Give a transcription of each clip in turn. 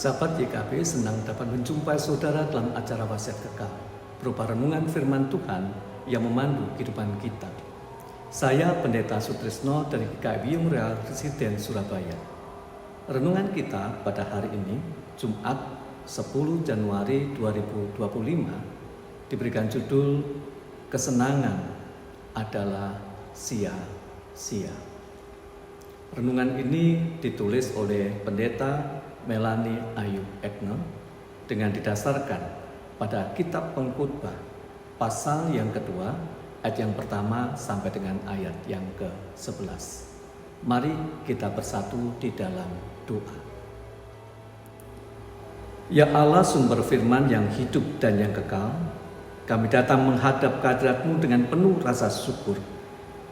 Sahabat YKB senang dapat menjumpai saudara dalam acara Wasiat Kekal, berupa renungan firman Tuhan yang memandu kehidupan kita. Saya Pendeta Sutrisno dari GKI Wiyung Real Residen Surabaya. Renungan kita pada hari ini, Jumat 10 Januari 2025, diberikan judul Kesenangan adalah sia-sia. Renungan ini ditulis oleh Pendeta Melanie Ayu Ekno dengan didasarkan pada Kitab Pengkhotbah pasal yang kedua, ayat yang pertama sampai dengan ayat yang ke-11. Mari kita bersatu di dalam doa. Ya Allah, sumber firman yang hidup dan yang kekal, kami datang menghadap kehadirat-Mu dengan penuh rasa syukur,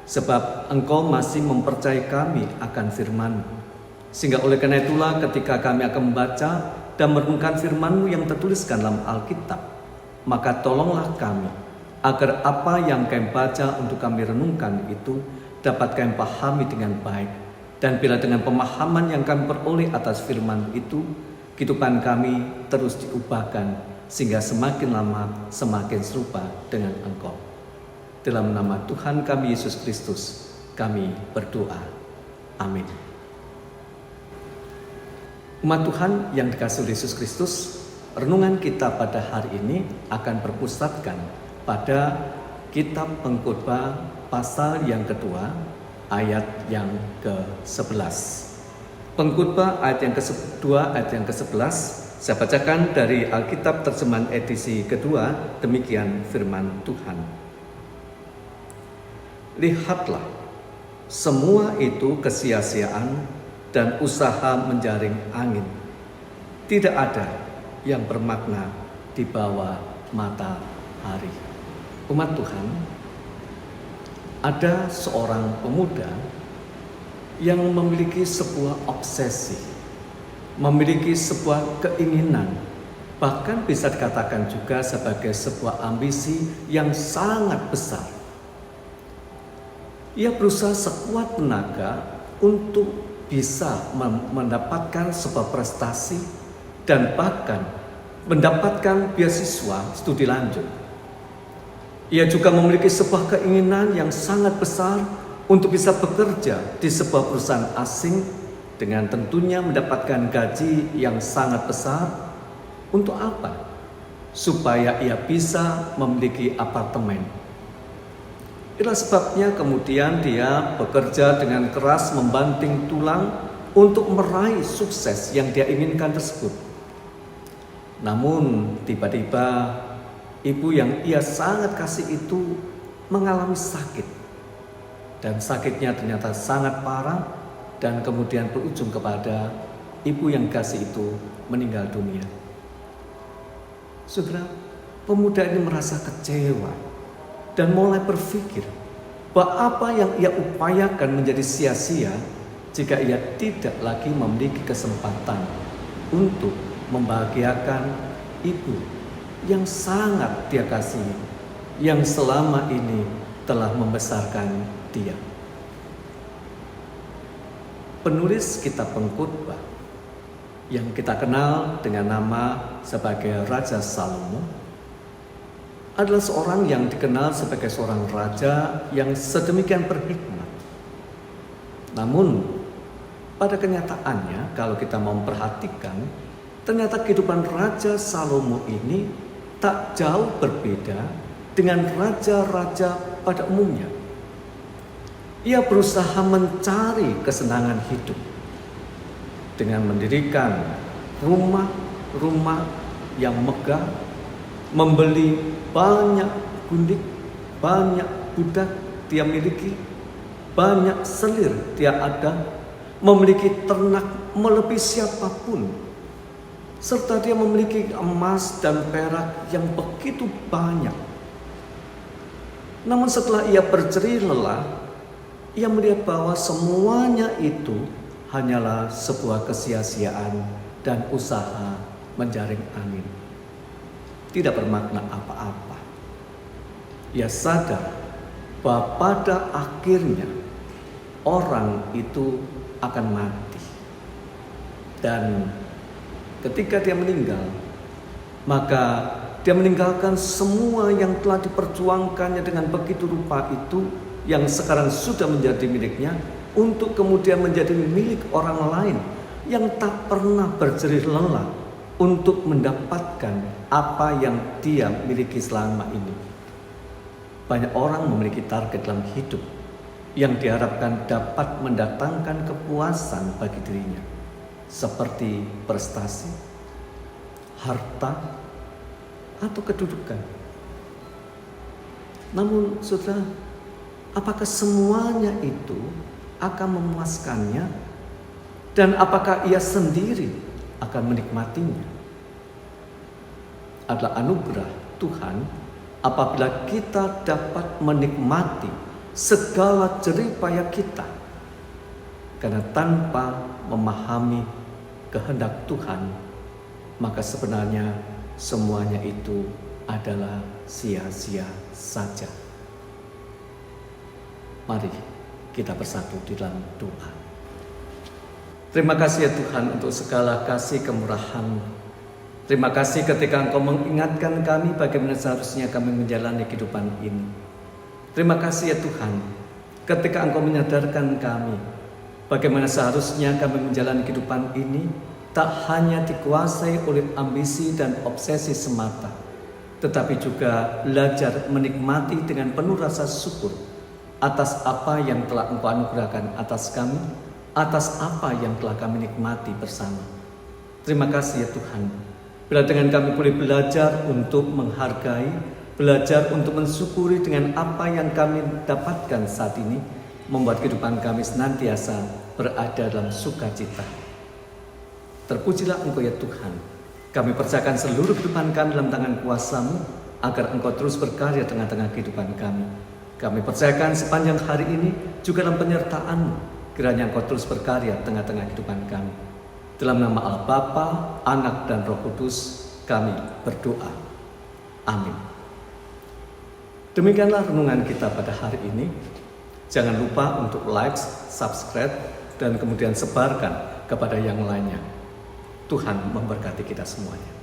sebab Engkau masih mempercayai kami akan firman-Mu. Sehingga oleh karena itulah ketika kami akan membaca dan merenungkan firman-Mu yang tertuliskan dalam Alkitab, maka tolonglah kami agar apa yang kami baca untuk kami renungkan itu dapat kami pahami dengan baik. Dan bila dengan pemahaman yang kami peroleh atas firman itu, kehidupan kami terus diubahkan sehingga semakin lama semakin serupa dengan Engkau. Dalam nama Tuhan kami Yesus Kristus, kami berdoa. Amin. Umat Tuhan yang dikasihi Yesus Kristus, renungan kita pada hari ini akan berpusatkan pada Kitab Pengkhotbah pasal yang kedua, ayat yang ke-11. Pengkhotbah ayat yang ke-2, ayat yang ke-11, saya bacakan dari Alkitab terjemahan edisi kedua, demikian firman Tuhan. Lihatlah, semua itu kesia-siaan dan usaha menjaring angin. Tidak ada yang bermakna di bawah matahari. Umat Tuhan, ada seorang pemuda yang memiliki sebuah obsesi, memiliki sebuah keinginan, bahkan bisa dikatakan juga sebagai sebuah ambisi yang sangat besar. Ia berusaha sekuat tenaga untuk bisa mendapatkan sebuah prestasi dan bahkan mendapatkan beasiswa studi lanjut. Ia juga memiliki sebuah keinginan yang sangat besar untuk bisa bekerja di sebuah perusahaan asing dengan tentunya mendapatkan gaji yang sangat besar. Untuk apa? Supaya ia bisa memiliki apartemen. Itulah sebabnya kemudian dia bekerja dengan keras membanting tulang untuk meraih sukses yang dia inginkan tersebut. Namun tiba-tiba ibu yang ia sangat kasih itu mengalami sakit. Dan sakitnya ternyata sangat parah dan kemudian berujung kepada ibu yang kasih itu meninggal dunia. Saudara, pemuda ini merasa kecewa dan mulai berpikir bahwa apa yang ia upayakan menjadi sia-sia jika ia tidak lagi memiliki kesempatan untuk membahagiakan ibu yang sangat dia kasihi, yang selama ini telah membesarkan dia. Penulis Kitab Pengkhotbah yang kita kenal dengan nama sebagai Raja Salomo adalah seorang yang dikenal sebagai seorang raja yang sedemikian berhikmat. Namun pada kenyataannya kalau kita memperhatikan, ternyata kehidupan Raja Salomo ini tak jauh berbeda dengan raja-raja pada umumnya. Ia berusaha mencari kesenangan hidup dengan mendirikan rumah-rumah yang megah, membeli banyak gundik, banyak budak dia miliki, banyak selir dia ada, memiliki ternak melebihi siapapun, serta dia memiliki emas dan perak yang begitu banyak. Namun setelah ia berjerih lelah, ia melihat bahwa semuanya itu hanyalah sebuah kesia-siaan dan usaha menjaring angin. Tidak bermakna apa-apa. Ia sadar bahwa pada akhirnya orang itu akan mati. Dan ketika dia meninggal, maka dia meninggalkan semua yang telah diperjuangkannya dengan begitu rupa itu, yang sekarang sudah menjadi miliknya, untuk kemudian menjadi milik orang lain yang tak pernah berjerih lelah untuk mendapatkan apa yang dia miliki selama ini. Banyak orang memiliki target dalam hidup yang diharapkan dapat mendatangkan kepuasan bagi dirinya, seperti prestasi, harta, atau kedudukan. Namun saudara, apakah semuanya itu akan memuaskannya, dan apakah ia sendiri akan menikmatinya? Adalah anugerah Tuhan apabila kita dapat menikmati segala jerih payah kita, karena tanpa memahami kehendak Tuhan, maka sebenarnya semuanya itu adalah sia-sia saja. Mari kita bersatu di dalam doa. Terima kasih ya Tuhan untuk segala kasih kemurahan. Terima kasih ketika Engkau mengingatkan kami bagaimana seharusnya kami menjalani kehidupan ini. Terima kasih ya Tuhan ketika Engkau menyadarkan kami bagaimana seharusnya kami menjalani kehidupan ini, tak hanya dikuasai oleh ambisi dan obsesi semata, tetapi juga belajar menikmati dengan penuh rasa syukur atas apa yang telah Engkau anugerahkan atas kami, atas apa yang telah kami nikmati bersama. Terima kasih ya Tuhan, bila dengan kami boleh belajar untuk menghargai, belajar untuk mensyukuri dengan apa yang kami dapatkan saat ini, membuat kehidupan kami senantiasa berada dalam sukacita. Terpujilah Engkau ya Tuhan. Kami percayakan seluruh kehidupan kami dalam tangan kuasa-Mu, agar Engkau terus berkarya tengah-tengah kehidupan kami. Kami percayakan sepanjang hari ini juga dalam penyertaan-Mu, kiranya Engkau terus berkarya tengah-tengah kehidupan kami. Dalam nama Allah Bapa, Anak, dan Roh Kudus, kami berdoa. Amin. Demikianlah renungan kita pada hari ini. Jangan lupa untuk like, subscribe, dan kemudian sebarkan kepada yang lainnya. Tuhan memberkati kita semuanya.